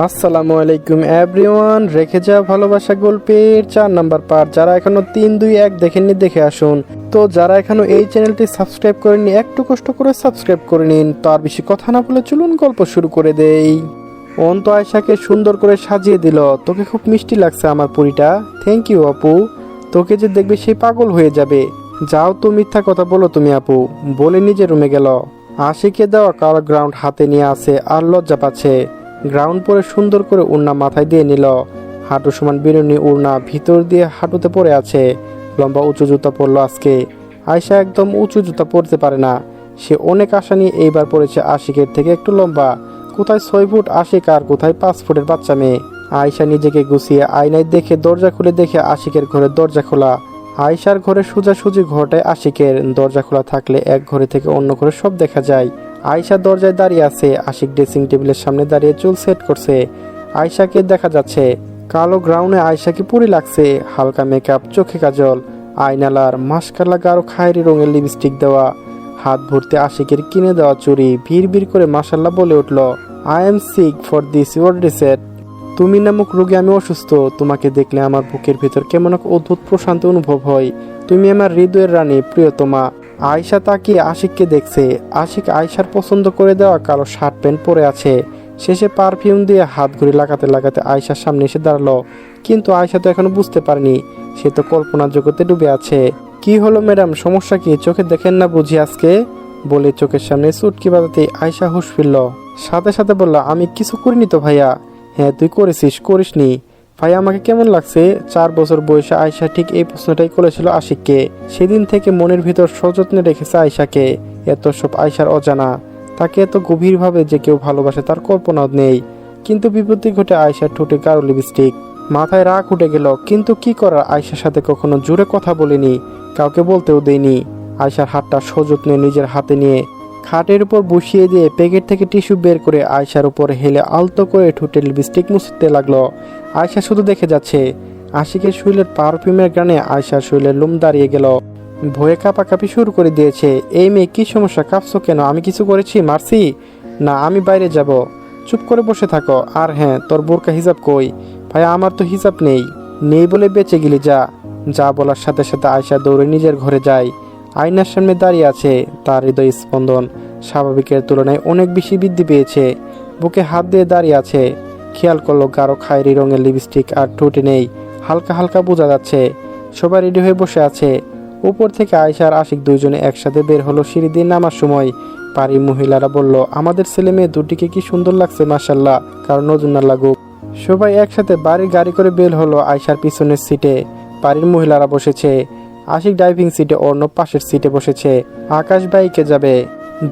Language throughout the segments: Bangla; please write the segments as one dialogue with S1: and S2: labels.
S1: আসসালামু আলাইকুম এভরিওয়ান। রেখে যাওয়া ভালোবাসা গল্পের 4 নাম্বার পার্ট। যারা এখনো 3, 2, 1 দেখেননি দেখে আসুন। তো যারা এখনো এই চ্যানেলটি সাবস্ক্রাইব করেননি একটু কষ্ট করে সাবস্ক্রাইব করে নিন। তো আর বেশি কথা না বলে চলুন গল্প শুরু করে দেই। অন্ত আয়শাকে সুন্দর করে সাজিয়ে দিল। তোকে খুব মিষ্টি লাগছে আমার পুরিটা। থ্যাংক ইউ আপু। তোকে যে দেখবে সে পাগল হয়ে যাবে। যাও তো, মিথ্যা কথা বলো তুমি আপু, বলে নিজে রুমে গেল। আশিকে দেওয়া কালো গ্রাউন্ড হাতে নিয়ে আসে আর লজ্জা পাচ্ছে। গ্রাউন্ড পরে সুন্দর করে ওড়না মাথায় দিয়ে নিল। হাঁটু সমান বিনুনি ওড়না ভিতর দিয়ে হাঁটুতে পড়ে আছে। লম্বা উঁচু জুতা পরলো আজকে। আয়শা একদম উঁচু জুতা পরতে পারে না। সে অনেক আশা নিয়ে এইবার পড়েছে আশিকের থেকে একটু লম্বা। কোথায় 6 ফুট আশিক আর কোথায় 5 ফুটের বাচ্চা মেয়ে। আয়শা নিজেকে গুছিয়ে আয়নায় দেখে দরজা খুলে দেখে আশিকের ঘরের দরজা খোলা। আয়শার ঘরে সোজাসুজি ঘরটায় আশিকের। দরজা খোলা থাকলে এক ঘরে থেকে অন্য ঘরে সব দেখা যায়। আয়শা দরজায় দাঁড়িয়ে আছে। আশিক ড্রেসিং টেবিলের সামনে দাঁড়িয়ে চুল সেট করছে। আয়শাকে দেখা যাচ্ছে। কালো গ্রাউন্ডে আয়শাকে পুরি লাগছে। হালকা মেকআপ, চোখে কাজল, আইনালার, মাস্কারা, গাঢ় খায়েরি রঙের লিপস্টিক দেওয়া। হাত ভর্তি আশিকের কিনে দেওয়া চুড়ি। ভিড় করে মাশাল্লাহ বলে উঠল, I am sick for this word. তুমি নামক রোগে আমি অসুস্থ। তোমাকে দেখলে আমার বুকের ভিতর কেমন এক অদ্ভুত প্রশান্তি অনুভব হয়। তুমি আমার হৃদয়ের রানী, প্রিয়তমা। আয়শা তাকিয়ে আশিককে দেখছে। আশিক আয়শার পছন্দ করে দেওয়া কালো শার্ট প্যান্ট পরে আছে। শেষে পারফিউম দিয়ে হাত ঘুরে লাগাতে লাগাতে আয়শার সামনে এসে দাঁড়ালো। কিন্তু আয়শা তো এখনো বুঝতে পারেনি। সে তো কল্পনার জগতে ডুবে আছে। কি হলো ম্যাডাম, সমস্যা কি? চোখে দেখেন না বুঝি আজকে? বলে চোখের সামনে চুটকি বাজাতে আয়শা হুঁশ ফিরল। সাথে সাথে বলল, আমি কিছু করিনি তো ভাইয়া। হ্যাঁ তুই করেছিস, করিসনি? ভাই আমাকে কেমন লাগছে? 4 বছর বয়সে আয়শা ঠিক এই প্রশ্নটাই করেছিল আশিককে। সেদিন থেকে মনের ভিতর সযত্নে রেখেছে আয়শাকে। এত সব আয়শার অজানা। তাকে এত গভীরভাবে যে কেউ ভালোবাসে তার কল্পনাও নেই। কিন্তু বিপত্তি ঘটে আয়শার ঠোঁটে গাঢ় লিপস্টিক। মাথায় রাগ উঠে গেল। কিন্তু কি করার, আয়শার সাথে কখনো জোরে কথা বলিনি, কাউকে বলতেও দেইনি। আয়শার হাতটা সযত্নে নিজের হাতে নিয়ে খাটের উপর বসিয়ে দিয়ে প্যাকেট থেকে টিস্যু বের করে আয়শার উপর হেলে আলতো করে ঠোঁটে লিপস্টিক মুছতে লাগলো। আয়শা শুধু দেখে যাচ্ছে। আশিকের শরীরের পারফিউমের গানে আয়শার শরীরের লোম দাঁড়িয়ে গেল। ভয়ে কাঁপাকাঁপি শুরু করে দিয়েছে। এই মেয়ে, কি সমস্যা? কাঁপছো কেন? আমি কিছু করেছি? মারছি? না, আমি বাইরে যাব। চুপ করে বসে থাকো। আর হ্যাঁ, তোর বোরকা হিজাব কই? ভাই আমার তো হিজাব নেই। নেই বলে বেঁচে গেলি যা। যা বলার সাথে সাথে আয়শা দৌড়ে নিজের ঘরে যায়। আয়নার সামনে দাঁড়িয়ে আছে। তার হৃদয় স্পন্দন স্বাভাবিকের তুলনায় অনেক বেশি বৃদ্ধি পেয়েছে। বুকে হাত দিয়ে দাঁড়িয়ে আছে। খেয়াল করলো গাঢ় খায়েরি রঙের লিপস্টিক আর ঠোঁটে নেই। হালকা হালকা বোঝা যাচ্ছে। সবাই রেডি হয়ে বসে আছে। উপর থেকে আয়শা আর আশিক দুইজনে একসাথে বের হলো সিঁড়ি দিয়ে নামার সময়। বাড়ির মহিলারা বলল, আমাদের ছেলে মেয়ে দুটিকে কি সুন্দর লাগছে, মাশাল্লাহ, কারণ নজর না লাগুক। সবাই একসাথে বাড়ির গাড়ি করে বের হলো। আয়শার পিছনের সিটে বাড়ির মহিলারা বসেছে। আশিক ড্রাইভিং সিটে, অন্য পাশের সিটে বসেছে। আকাশ বাইকে যাবে।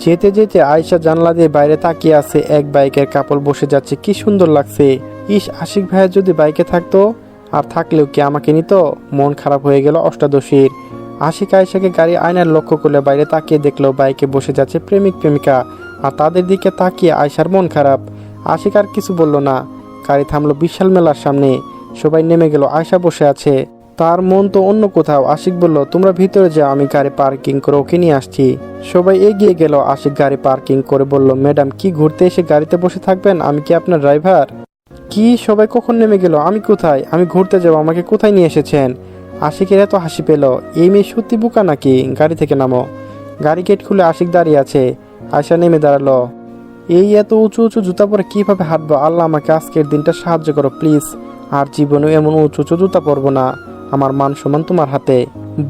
S1: যেতে যেতে আয়শা জানলা দিয়ে বাইরে তাকিয়ে আছে। এক বাইকের কাপড় বসে যাচ্ছে, কি সুন্দর লাগছে। ইস, আশিক ভাইয়া যদি বাইকে থাকতো। আর থাকলেও কি আমাকে নিত? মন খারাপ হয়ে গেল অষ্টাদশীর। আশিক আয়শাকে গাড়ি আয়নার লক্ষ্য করলে বাইরে তাকিয়ে দেখলো বাইকে বসে যাচ্ছে প্রেমিক প্রেমিকা। আর তাদের দিকে তাকিয়ে আয়শার মন খারাপ। আশিক আর কিছু বলল না। গাড়ি থামলো বিশাল মেলার সামনে। সবাই নেমে গেল। আয়শা বসে আছে। তার মন তো অন্য কোথাও। আশিক বলল, তোমরা ভিতরে যাও, আমি গাড়ি পার্কিং করে ওকে নিয়ে আসছি। সবাই এগিয়ে গেল। আশিক গাড়ি পার্কিং করে বলল, ম্যাডাম কি ঘুরতে এসে গাড়িতে বসে থাকবেন? আমি কি আপনার ড্রাইভার? কি? সবাই কখন নেমে গেল? আমি কোথায়? আমি ঘুরতে যাব, আমাকে কোথায় নিয়ে এসেছেন? আশিকের এত হাসি পেল। এই মেয়ে সত্যি বোকা নাকি? গাড়ি থেকে নামো। গাড়ি গেট খুলে আশিক দাঁড়িয়ে আছে। আয়শা নেমে দাঁড়ালো। এই এত উঁচু উঁচু জুতা পরে কিভাবে হাঁটবো? আল্লাহ আমাকে আজকের দিনটা সাহায্য করো প্লিজ। আর জীবনে এমন উঁচু উঁচু জুতা পরবো না। আমার মান সম্মান তোমার হাতে।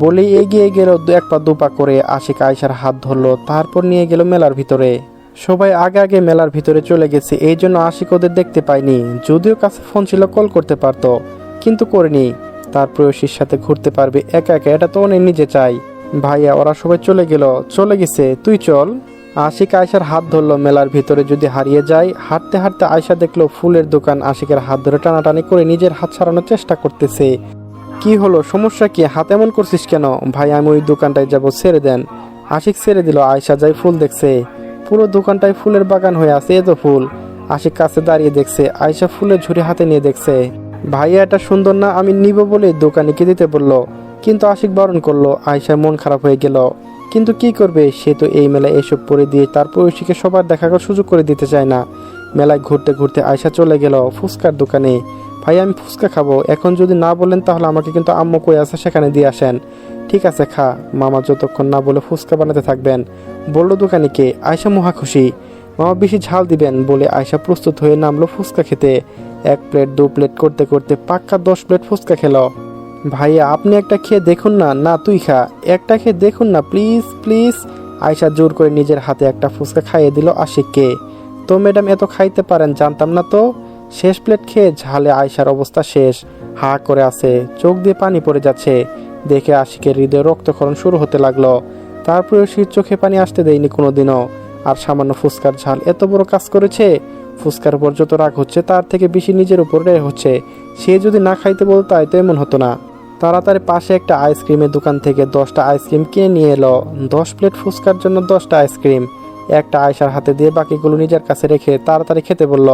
S1: বলেই এগিয়ে গেল। এক পা দুপা করে আশিক আয়শার হাত ধরলো। তারপর নিয়ে গেল মেলার ভিতরে। সবাই আগে আগে মেলার ভিতরে চলে গেছে। এই জন্য আশিক ওদের দেখতে পায়নি। যদিও কাছে ফোন ছিল, কল করতে পারতো, কিন্তু করেনি। তার প্রেয়সীর সাথে ঘুরতে পারবে একা একা, এটা তো অনেক নিজে চাই। ভাইয়া ওরা সবাই চলে গেছে, তুই চল। আশিক আয়শার হাত ধরলো। মেলার ভিতরে যদি হারিয়ে যায়। হাঁটতে হাঁটতে আয়শা দেখলো ফুলের দোকান। আশিকের হাত ধরে টানাটানি করে নিজের হাত ছাড়ানোর চেষ্টা করতেছে। কি হলো, সমস্যা কি? হাত এমন করছিস কেন? ভাই আমি ওই দোকানটায় যাব, ছেড়ে দেন। আশিক ছেড়ে দিল। আয়শা যাই ফুল দেখছে। পুরো দোকানটায় ফুলের বাগান হয়ে আছে, এত ফুল। আশিক কাছে দাঁড়িয়ে দেখছে। আয়শা ফুলের ঝুড়ি হাতে নিয়ে দেখছে। ভাইয়া এটা সুন্দর না, আমি নিব বলে দোকানিকে দিতে বলল। কিন্তু আশিক বারণ করলো। আয়শার মন খারাপ হয়ে গেল। কিন্তু কি করবে, সে তো এই মেলায় এসব পরে দিয়ে তার পরিচিকে সবার দেখা করার সুযোগ করে দিতে চায় না। মেলায় ঘুরতে ঘুরতে আয়শা চলে গেল ফুচকার দোকানে। ভাই আমি ফুচকা খাবো, এখন যদি না বলেন তাহলে আমাকে কিন্তু আম্মু কই আছে সেখানে দিয়ে আসেন। ঠিক আছে খা। মামা যতক্ষণ না বলে ফুচকা বানাতে থাকবেন বলল দোকানিকে। আয়শা মহা খুশি। মামা বেশি ঝাল দিবেন বলে আয়শা প্রস্তুত হয়ে নামলো ফুচকা খেতে। 1 প্লেট 2 প্লেট করতে করতে পাক্কা 10 প্লেট ফুচকা খেলো। ভাইয়া আপনি একটা খেয়ে দেখুন না। না তুই খা, একটা খেয়ে দেখুন না প্লিজ প্লিজ। আয়শা জোর করে নিজের হাতে একটা ফুচকা খাইয়ে দিল আশিককে। তো ম্যাডাম এত খাইতে পারেন জানতাম না তো। শেষ প্লেট খেয়ে ঝালে আয়শার অবস্থা শেষ, হা করে আছে, চোখ দিয়ে পানি পড়ে যাচ্ছে। দেখে আশিকের হৃদয়ে রক্তক্ষরণ শুরু হতে লাগলো। তারপরে সে চোখে পানি আসতে দেয়নি কোনোদিনও। আর সামান্য ফুচকার ঝাল এত বড় কাজ করেছে। ফুচকার উপর যত রাগ হচ্ছে তার থেকে বেশি নিজের উপর রেগে হচ্ছে। সে যদি না খাইতে বলতো তাই তো এমন হতো না। তাড়াতাড়ি পাশে একটা আইসক্রিমের দোকান থেকে 10টা আইসক্রিম কিনে নিয়ে এলো। 10 প্লেট ফুচকার জন্য 10টা আইসক্রিম। একটা আয়শার হাতে দিয়ে বাকিগুলো নিজের কাছে রেখে তাড়াতাড়ি খেতে বলল।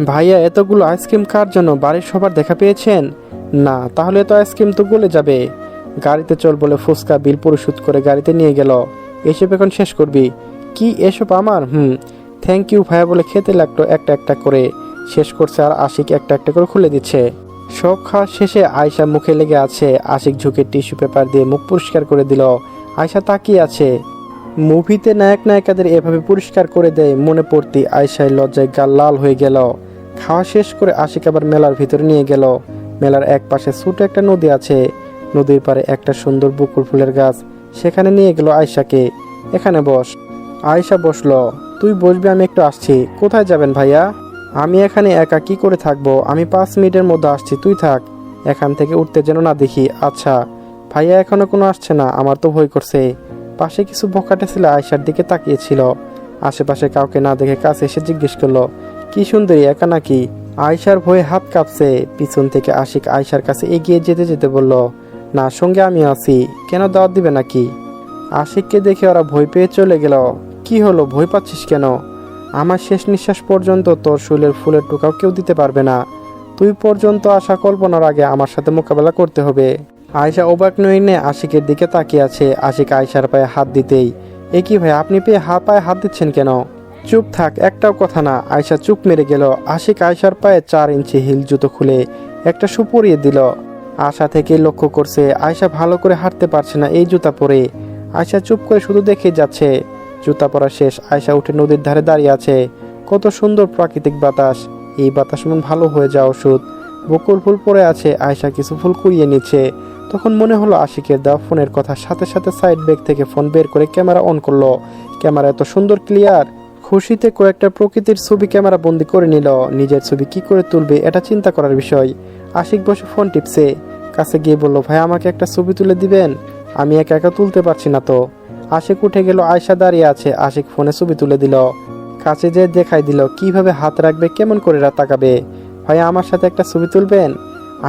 S1: ভাইয়া এতগুলো আইসক্রিম কার জন্য? বাড়ির সবার দেখা পেয়েছেন? না, তাহলে তো আইসক্রিম তো গলে যাবে। গাড়িতে চল বলে ফুচকা বিল পরিশোধ করে গাড়িতে নিয়ে গেল। এসব এখন শেষ করবি? কি এসব আমার? থ্যাংক ইউ ভাইয়া বলে খেতে লাগলো একটা একটা করে। শেষ করছে আর আশিক একটা একটা করে খুলে দিচ্ছে। সব খাওয়া শেষে আয়শা মুখে লেগে আছে। আশিক ঝুঁকে টিস্যু পেপার দিয়ে মুখ পরিষ্কার করে দিল। আয়শা তাকিয়ে আছে। মুভিতে নায়ক নায়িকাদের এভাবে পরিষ্কার করে দেয় মনে পড়তে আয়শায় লজ্জায় গাল লাল হয়ে গেল। খাওয়া শেষ করে আশিক আবার মেলার ভিতরে নিয়ে গেল। মেলার এক পাশে ছোট একটা নদী আছে। নদীর পাড়ে একটা সুন্দর বকুল ফুলের গাছ। সেখানে নিয়ে গেল আয়শাকে। এখানে বস। আয়শা বসলো। তুই বসবি, আমি একটু আসছি। কোথায় যাবেন ভাইয়া? আমি এখানে একা কি করে থাকবো? আমি 5 মিনিটের মধ্যে আসছি, তুই থাক। এখান থেকে উঠতে যেন না দেখি। আচ্ছা। ভাইয়া এখনো কোনো আসছে না? আমার তো ভয় করছে। পাশে কিছু বখাটে ছেলে আয়শার দিকে তাকিয়েছিল। আশেপাশে কাউকে না দেখে কাছে এসে জিজ্ঞেস করলো, কি সুন্দরী, একা নাকি? আয়শার ভয়ে হাত কাঁপছে। পিছন থেকে আশিক আয়শার কাছে এগিয়ে যেতে যেতে বলল, না সঙ্গে আমি আছি। কেন দাওয়াত দিবে নাকি? আশিককে দেখে ওরা ভয় পেয়ে চলে গেল। কি হলো, ভয় পাচ্ছিস কেন? আমার শেষ নিঃশ্বাস পর্যন্ত তোর শরীরের ফুলের টোকাও কেউ দিতে পারবে না। তুই পর্যন্ত আসা কল্পনার আগে আমার সাথে মোকাবেলা করতে হবে। আয়শা অবাক নইনে আশিকের দিকে তাকিয়ে আছে। আশিক আয়শার পায়ে হাত দিতেই, এ কি ভাই, আপনি পায়ে হাত দিচ্ছেন কেন? চুপ থাক, একটাও কথা না। আয়শা চুপ মেরে গেল। আশিক আয়শার পায়ে 4 ইঞ্চি হিল জুতো খুলে একটা শু পরিয়ে দিল। আশা থেকে লক্ষ্য করছে আয়শা ভালো করে হাঁটতে পারছে না এই জুতা পরে। আয়শা চুপ করে শুধু দেখে যাচ্ছে। জুতা পরা শেষ, আয়শা উঠে নদীর ধারে দাঁড়িয়ে আছে। কত সুন্দর প্রাকৃতিক বাতাস। এই বাতাস মন ভালো হয়ে যাওয়া ওষুধ। বকুল ফুল পড়ে আছে। আয়শা কিছু ফুল কুড়িয়ে নিচ্ছে। তখন মনে হলো আশিকের দেওয়া ফোনের কথা। সাথে সাথে সাইড ব্যাগ থেকে ফোন বের করে ক্যামেরা অন করলো। ক্যামেরা এত সুন্দর ক্লিয়ার। খুশিতে কয়েকটা প্রকৃতির ছবি ক্যামেরা বন্দি করে নিল। নিজের ছবি কি করে তুলবে এটা চিন্তা করার বিষয়। আশিক বসে ফোন টিপছে। কাছে গিয়ে বলল, ভাই আমাকে একটা ছবি তুলে দিবেন? আমি একা একা তুলতে পারছি না তো। আশিক উঠে গেল। আয়শা দাঁড়িয়ে আছে। আশিক ফোনে ছবি তুলে দিল। কাছে যেয়ে দেখাই দিল কিভাবে হাত রাখবে, কেমন করে তাকাবে। ভাই আমার সাথে একটা ছবি তুলবেন?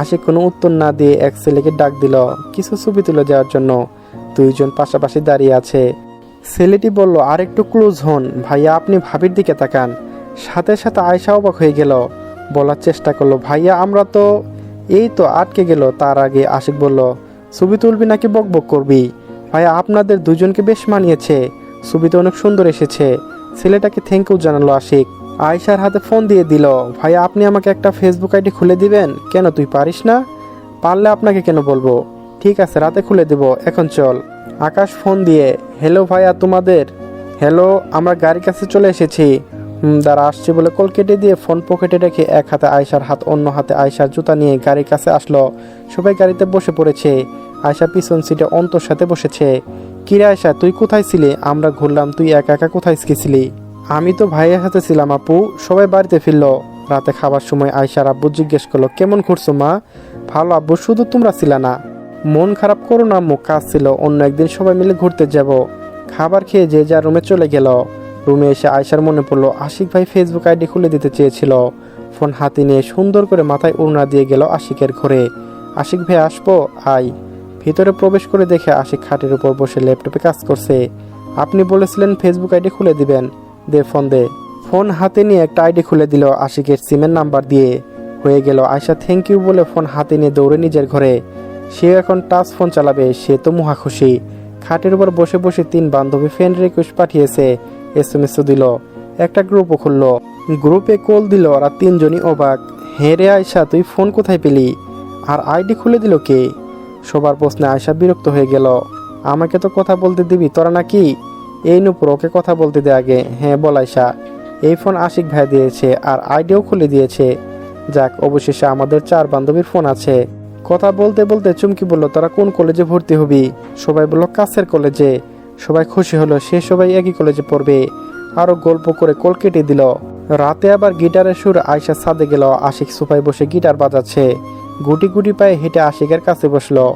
S1: আশিক কোনো উত্তর না দিয়ে এক ছেলেকে ডাক দিল কিছু ছবি তুলে দেওয়ার জন্য। 2 জন পাশাপাশি দাঁড়িয়ে আছে। ছেলেটি বলল, আর একটু ক্লোজ হন ভাইয়া, আপনি ভাবির দিকে তাকান। সাথে সাথে আয়শা অবাক হয়ে গেল। বলার চেষ্টা করলো, ভাইয়া আমরা তো এই তো আটকে গেল। তার আগে আশিক বলল, ছবি তুলবি নাকি বকবক করবি? ভাইয়া আপনাদের 2 জনকে বেশ মানিয়েছে। ছবিতে অনেক সুন্দর এসেছে। ছেলেটাকে থ্যাংক ইউ জানালো আশিক। আয়শার হাতে ফোন দিয়ে দিল। ভাইয়া আপনি আমাকে একটা ফেসবুক আইডি খুলে দিবেন? কেন, তুই পারিস না? পারলে আপনাকে কেন বলবো। ঠিক আছে রাতে খুলে দেব, এখন চল। আকাশ ফোন দিয়ে, হ্যালো ভাইয়া তোমাদের? হ্যালো, আমরা গাড়ির কাছে চলে এসেছি। দাঁড়া আসছে বলে কল কেটে দিয়ে ফোন পকেটে রেখে এক হাতে আয়শার হাত, অন্য হাতে আয়শার জুতা নিয়ে গাড়ির কাছে আসলো। সবাই গাড়িতে বসে পড়েছে। আয়শা পিছন সিটে অন্তর সাথে বসেছে। কিরে আয়শা, তুই কোথায় ছিলি? আমরা ঘুরলাম, তুই একা একা কোথায় গেছিলি? আমি তো ভাইয়ের সাথে ছিলাম আপু। সবাই বাড়িতে ফিরলো। রাতে খাবার সময় আয়শার আব্বু জিজ্ঞেস করলো, কেমন ঘুরছো মা? ভালো আব্বু, শুধু তোমরা ছিল না। মন খারাপ করো না আম্মু, কাজ ছিল, অন্য একদিন সবাই মিলে ঘুরতে যাব। খাবার খেয়ে যে যার রুমে চলে গেল। রুমে এসে আয়শার মনে পড়লো আশিক ভাই ফেসবুক আইডি খুলে দিতে চেয়েছিল। ফোন হাতে নিয়ে সুন্দর করে মাথায় ওড়না দিয়ে গেল আশিকের ঘরে। আশিক ভাই আসবো? আয়। ভিতরে প্রবেশ করে দেখে আশিক খাটের উপর বসে ল্যাপটপে কাজ করছে। আপনি বলেছিলেন ফেসবুক আইডি খুলে দিবেন, দে ফোন দে। ফোন হাতে নিয়ে একটা আইডি খুলে দিল আশিকের সিমের নাম্বার দিয়ে। হয়ে গেল। আয়শা থ্যাংক ইউ বলে ফোন হাতে নিয়ে দৌড়ে নিজের ঘরে। সে এখন টাচ ফোন চালাবে। সে তো মহা খুশি। খাটের উপর বসে বসে 3 বান্ধবী ফ্রেন্ড রিকোয়েস্ট পাঠিয়েছে, SMS দিল। একটা গ্রুপও খুললো। গ্রুপে কল দিল, ওরা তিনজনই অবাক। হ্যাঁ রে আয়শা, তুই ফোন কোথায় পেলি? আর আইডি খুলে দিল কে? সবার প্রশ্নে আয়শা বিরক্ত হয়ে গেল। আমাকে তো কথা বলতে দিবি তোরা নাকি? এই নূপুর, ওকে কথা বলতে দে আগে। হ্যাঁ বল আয়শা। এই ফোন আশিক ভাই দিয়েছে আর আইডিও খুলে দিয়েছে। যাক, অবশেষে আমাদের 4 বান্ধবীর ফোন আছে। কথা বলতে বলতে চুমকি বলল, তোরা কোন কলেজে ভর্তি হবি? সবাই বলল কাছের কলেজে। সবাই খুশি হলো, সে সবাই একই কলেজে পড়বে। আরও গল্প করে কল কেটে দিল। রাতে আবার গিটারের সুর। আয়শা ছাদে গেল, আশিক সোফায় বসে গিটার বাজাচ্ছে। গুটি গুটি পায়ে হেঁটে আশিকের কাছে বসলো।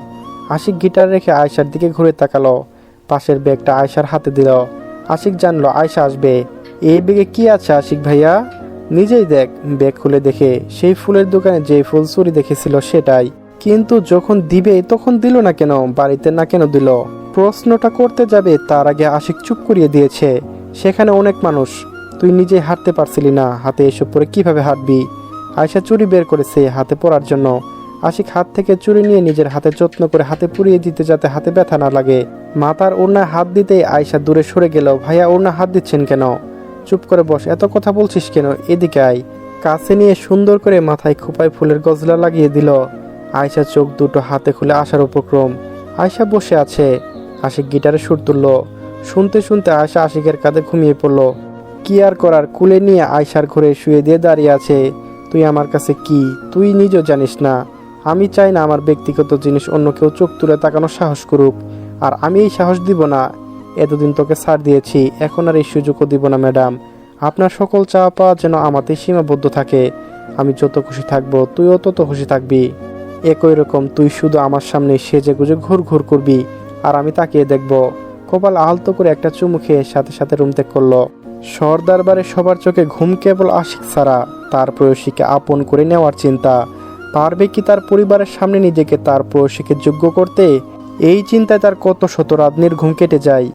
S1: আশিক গিটার রেখে আয়শার দিকে ঘুরে তাকালো। পাশের ব্যাগটা আয়শার হাতে দিল। আশিক জানলো আয়শা আসবে। এই ব্যাগে কি আছে আশিক ভাইয়া? নিজেই দেখ। ব্যাগ খুলে দেখে সেই ফুলের দোকানে যে ফুল চুরি দেখেছিল সেটাই। কিন্তু যখন দিবে তখন দিল না কেন? বাড়িতে না কেন দিল? প্রশ্নটা করতে যাবে তার আগে আশিক চুপ করিয়ে দিয়েছে। সেখানে অনেক মানুষ, তুই নিজে হাঁটতে পারছিলি না, হাতে এসব পরে কিভাবে হাঁটবি? আয়শা চুরি বের করেছে হাতে পরার জন্য। আশিক হাত থেকে চুরি নিয়ে নিজের হাতে যত্ন করে হাতে পুড়িয়ে দিতে, যাতে হাতে ব্যথা না লাগে। মাথার ওড়নায় হাত দিতেই আয়শা দূরে সরে গেল। ভাইয়া, ওড়না হাত দিচ্ছেন কেন? চুপ করে বস, এত কথা বলছিস কেন? এদিকে আয়। কাছে নিয়ে সুন্দর করে মাথায় খোপায় ফুলের গজলা লাগিয়ে দিল। আয়শা চোখ দুটো হাতে খুলে আসার উপক্রম। আয়শা বসে আছে। আশিক গিটারে সুর তুলল। শুনতে শুনতে আয়শা আশিকের কাঁধে ঘুমিয়ে পড়ল। কি আর করার, কুলে নিয়ে আয়শার ঘরে শুয়ে দিয়ে দাঁড়িয়ে আছে। তুই আমার কাছে কি, তুই নিজেও জানিস না। আমি চাই না আমার ব্যক্তিগত জিনিস অন্য কেউ চোখ তুলে তাকানোর সাহস করুক। আর আমি এই সাহস দিব না। এতদিন তোকে ছাড় দিয়েছি, এখন আর এই সুযোগও দিব না ম্যাডাম। আপনার সকল চাওয়া পাওয়া যেন আমাতেই সীমাবদ্ধ থাকে। আমি যত খুশি থাকবো, তুইও তত খুশি থাকবি। একই রকম তুই শুধু আমার সামনে সেজে গুজে ঘুর ঘুর করবি, আর আমি তাকিয়ে দেখব। কপাল আলতো করে একটা চুমু খেয়ে সাথে সাথে রুম ত্যাগ করলো। সর্দারবারে সবার চোখে ঘুম কেবল আশিক ছাড়া। তার প্রেয়সীকে আপন করে নেওয়ার চিন্তা। পারবে কি তার পরিবারের সামনে নিজেকে তার প্রেয়সীকে যোগ্য করতে? এই চিন্তায় তার কত শত রাত নির্ঘুম কেটে যায়।